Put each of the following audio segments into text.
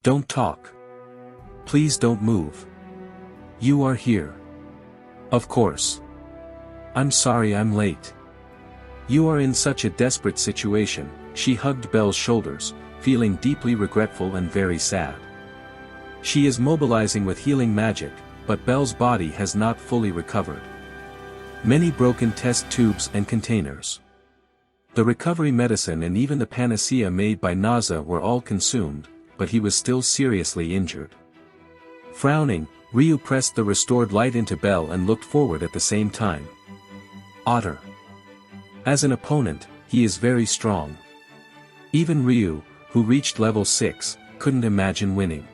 Don't talk. Please don't move. You are here. Of course. I'm sorry I'm late. You are in such a desperate situation. She hugged Belle's shoulders, feeling deeply regretful and very sad. She is mobilizing with healing magic, but Belle's body has not fully recovered. Many broken test tubes and containers. The recovery medicine and even the panacea made by Naza were all consumed, but he was still seriously injured. Frowning, Ryu pressed the restored light into Belle and looked forward at the same time. Ottar. As an opponent, he is very strong. Even Ryu, who reached level 6, couldn't imagine winning.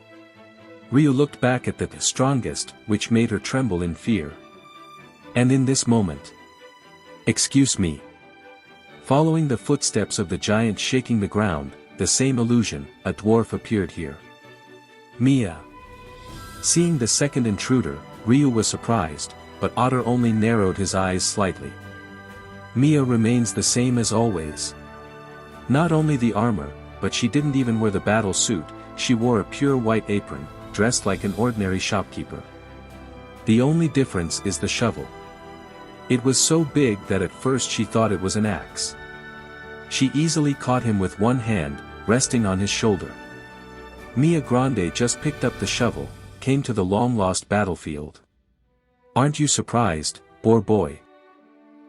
Ryu looked back at the strongest, which made her tremble in fear. And in this moment. Excuse me. Following the footsteps of the giant shaking the ground, the same illusion, a dwarf appeared here. Mia. Seeing the second intruder, Ryu was surprised, but Ottar only narrowed his eyes slightly. Mia remains the same as always. Not only the armor, but she didn't even wear the battle suit, she wore a pure white apron, dressed like an ordinary shopkeeper. The only difference is the shovel. It was so big that at first she thought it was an axe. She easily caught him with one hand, resting on his shoulder. Mia Grande just picked up the shovel, came to the long-lost battlefield. Aren't you surprised, poor boy?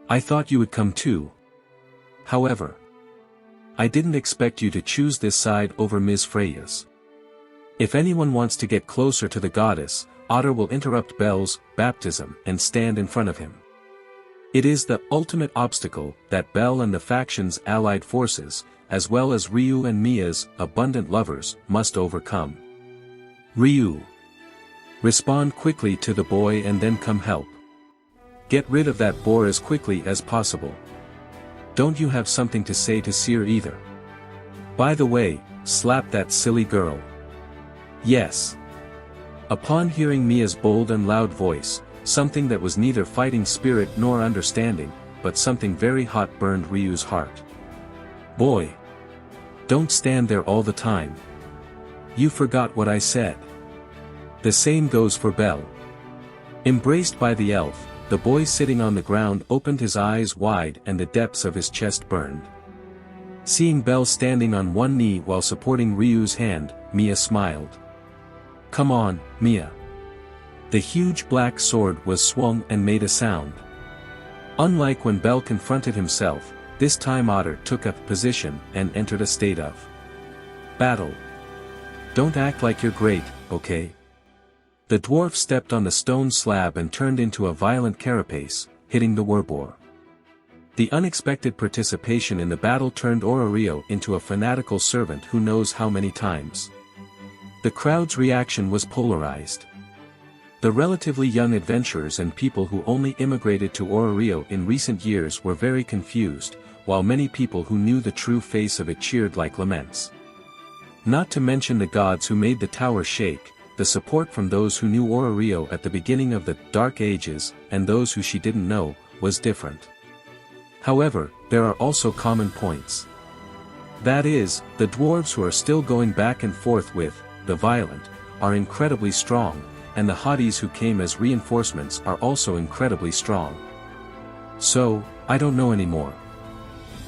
I thought you would come too. However, I didn't expect you to choose this side over Ms. Freya's. If anyone wants to get closer to the goddess, Ottar will interrupt Belle's baptism and stand in front of him. It is the ultimate obstacle that Belle and the faction's allied forces, as well as Ryu and Mia's abundant lovers, must overcome. Ryu. Respond quickly to the boy and then come help. Get rid of that boar as quickly as possible. Don't you have something to say to Seer either? By the way, slap that silly girl. Yes. Upon hearing Mia's bold and loud voice, something that was neither fighting spirit nor understanding, but something very hot burned Ryu's heart. Boy. Don't stand there all the time. You forgot what I said. The same goes for Belle. Embraced by the elf, the boy sitting on the ground opened his eyes wide and the depths of his chest burned. Seeing Belle standing on one knee while supporting Ryu's hand, Mia smiled. Come on, Mia. The huge black sword was swung and made a sound. Unlike when Belle confronted himself, this time Ottar took a position and entered a state of battle. Don't act like you're great, okay? The dwarf stepped on the stone slab and turned into a violent carapace, hitting the Werboar. The unexpected participation in the battle turned Orario into a fanatical servant who knows how many times. The crowd's reaction was polarized. The relatively young adventurers and people who only immigrated to Orario in recent years were very confused, while many people who knew the true face of it cheered like laments. Not to mention the gods who made the tower shake, the support from those who knew Orario at the beginning of the Dark Ages, and those who she didn't know, was different. However, there are also common points. That is, the dwarves who are still going back and forth with the violent are incredibly strong, and the hotties who came as reinforcements are also incredibly strong. So, I don't know anymore.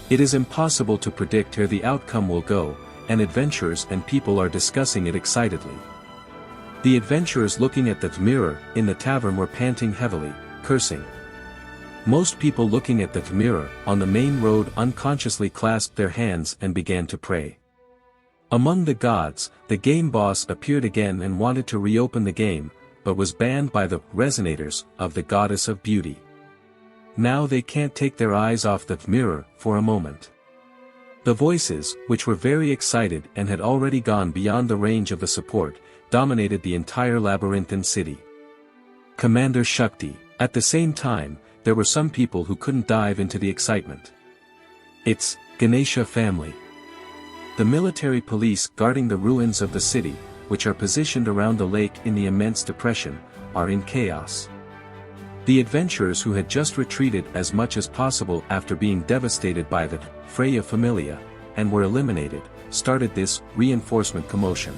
It is impossible to predict where the outcome will go, and adventurers and people are discussing it excitedly. The adventurers looking at the mirror in the tavern were panting heavily, cursing. Most people looking at the mirror on the main road unconsciously clasped their hands and began to pray. Among the gods, the game boss appeared again and wanted to reopen the game, but was banned by the resonators of the goddess of beauty. Now they can't take their eyes off the mirror for a moment. The voices, which were very excited and had already gone beyond the range of the support, dominated the entire labyrinthine city. Commander Shakti. At the same time, there were some people who couldn't dive into the excitement. It's Ganesha family. The military police guarding the ruins of the city, which are positioned around the lake in the immense depression, are in chaos. The adventurers who had just retreated as much as possible after being devastated by the Freya Familia, and were eliminated, started this reinforcement commotion.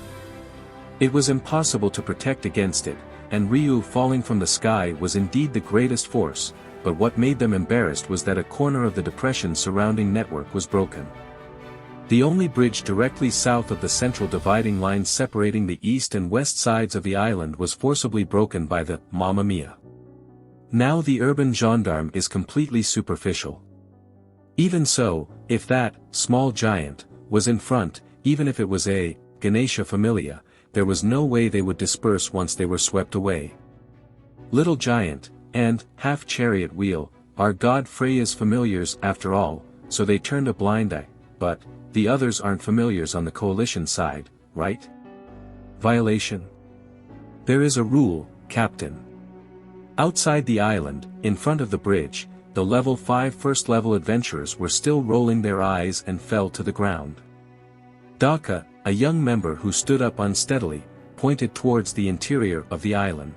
It was impossible to protect against it, and Ryu falling from the sky was indeed the greatest force, but what made them embarrassed was that a corner of the depression surrounding network was broken. The only bridge directly south of the central dividing line separating the east and west sides of the island was forcibly broken by the Mamma Mia. Now the urban gendarme is completely superficial. Even so, if that small giant was in front, even if it was a Ganesha Familia, there was no way they would disperse once they were swept away. Little Giant, and half-chariot wheel, are God Freya's familiars after all, so they turned a blind eye, but the others aren't familiars on the coalition side, right? Violation? There is a rule, Captain. Outside the island, in front of the bridge, the level 5 first-level adventurers were still rolling their eyes and fell to the ground. Daka, a young member who stood up unsteadily, pointed towards the interior of the island.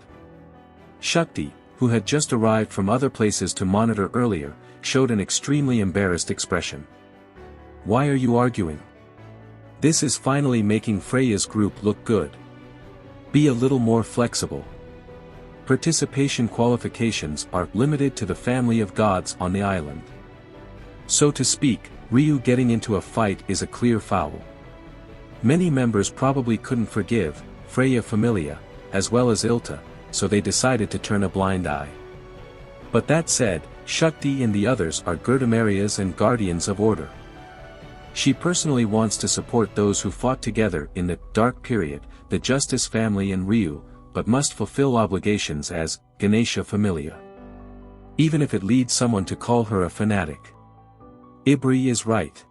Shakti, who had just arrived from other places to monitor earlier, showed an extremely embarrassed expression. Why are you arguing? This is finally making Freya's group look good. Be a little more flexible. Participation qualifications are limited to the family of gods on the island. So to speak, Ryu getting into a fight is a clear foul. Many members probably couldn't forgive Freya Familia, as well as Ilta, so they decided to turn a blind eye. But that said, Shakti and the others are Gurdamarias and guardians of order. She personally wants to support those who fought together in the dark period, the Justice family and Ryu, but must fulfill obligations as Ganesha Familia. Even if it leads someone to call her a fanatic. Ibri is right.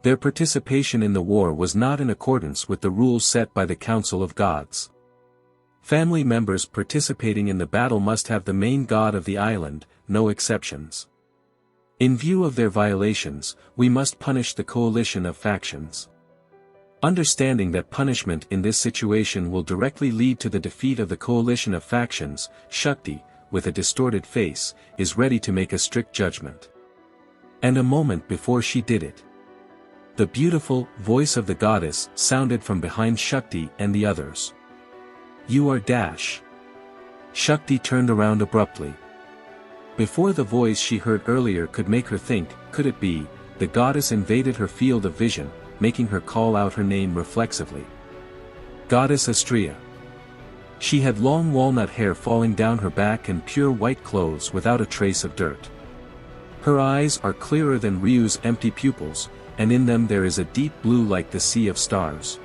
Their participation in the war was not in accordance with the rules set by the Council of Gods. Family members participating in the battle must have the main god of the island, no exceptions. In view of their violations, we must punish the coalition of factions. Understanding that punishment in this situation will directly lead to the defeat of the coalition of factions, Shakti, with a distorted face, is ready to make a strict judgment. And a moment before she did it, the beautiful voice of the goddess sounded from behind Shakti and the others. You are Dash. Shakti turned around abruptly. Before the voice she heard earlier could make her think, could it be, the goddess invaded her field of vision, making her call out her name reflexively. Goddess Astrea. She had long walnut hair falling down her back and pure white clothes without a trace of dirt. Her eyes are clearer than Ryu's empty pupils, and in them there is a deep blue like the sea of stars.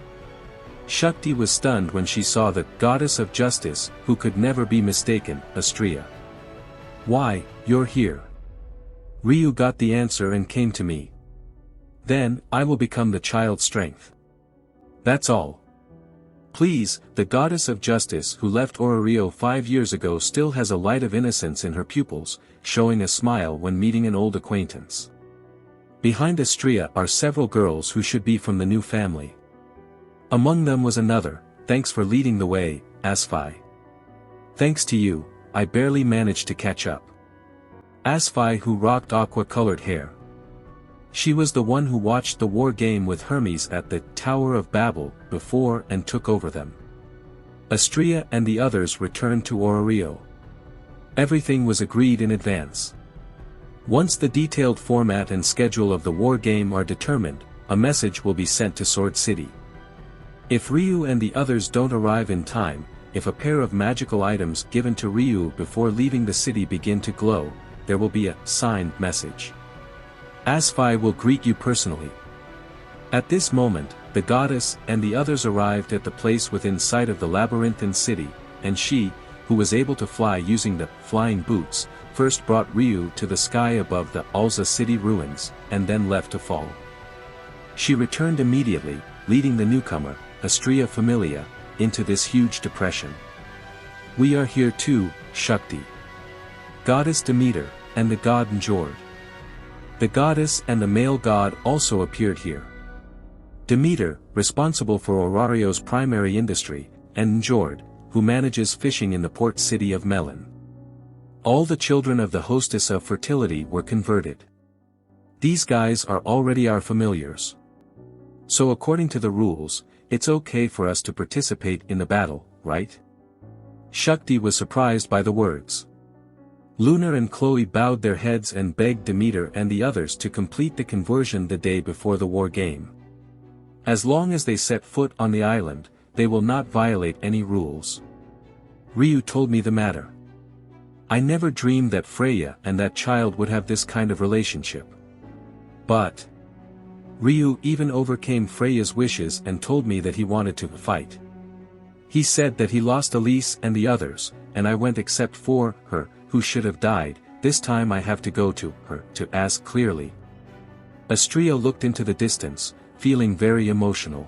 Shakti was stunned when she saw the goddess of justice, who could never be mistaken, Astrea. Why, you're here. Ryu got the answer and came to me. Then, I will become the child's strength. That's all. Please, the goddess of justice who left Orario 5 years ago still has a light of innocence in her pupils, showing a smile when meeting an old acquaintance. Behind Astrea are several girls who should be from the new family. Among them was another, thanks for leading the way, Asfai. Thanks to you, I barely managed to catch up. Asfai who rocked aqua-colored hair. She was the one who watched the war game with Hermes at the Tower of Babel before and took over them. Astrea and the others returned to Orario. Everything was agreed in advance. Once the detailed format and schedule of the war game are determined, a message will be sent to Sword City. If Ryu and the others don't arrive in time, if a pair of magical items given to Ryu before leaving the city begin to glow, there will be a signed message. Asfai will greet you personally. At this moment, the goddess and the others arrived at the place within sight of the labyrinthine city, and she, who was able to fly using the flying boots, first brought Ryu to the sky above the Alza city ruins, and then left to fall. She returned immediately, leading the newcomer, Astrea Familia, into this huge depression. We are here too, Shakti. Goddess Demeter, and the god Njord. The goddess and the male god also appeared here. Demeter, responsible for Orario's primary industry, and Njord, who manages fishing in the port city of Melon. All the children of the hostess of fertility were converted. These guys are already our familiars. So according to the rules, it's okay for us to participate in the battle, right? Shakti was surprised by the words. Lunar and Chloe bowed their heads and begged Demeter and the others to complete the conversion the day before the war game. As long as they set foot on the island, they will not violate any rules. Ryu told me the matter. I never dreamed that Freya and that child would have this kind of relationship. But Ryu even overcame Freya's wishes and told me that he wanted to fight. He said that he lost Elise and the others, and I went except for her, who should have died. This time I have to go to her to ask clearly. Astria looked into the distance, feeling very emotional.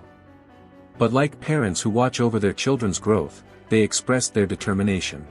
But like parents who watch over their children's growth, they expressed their determination.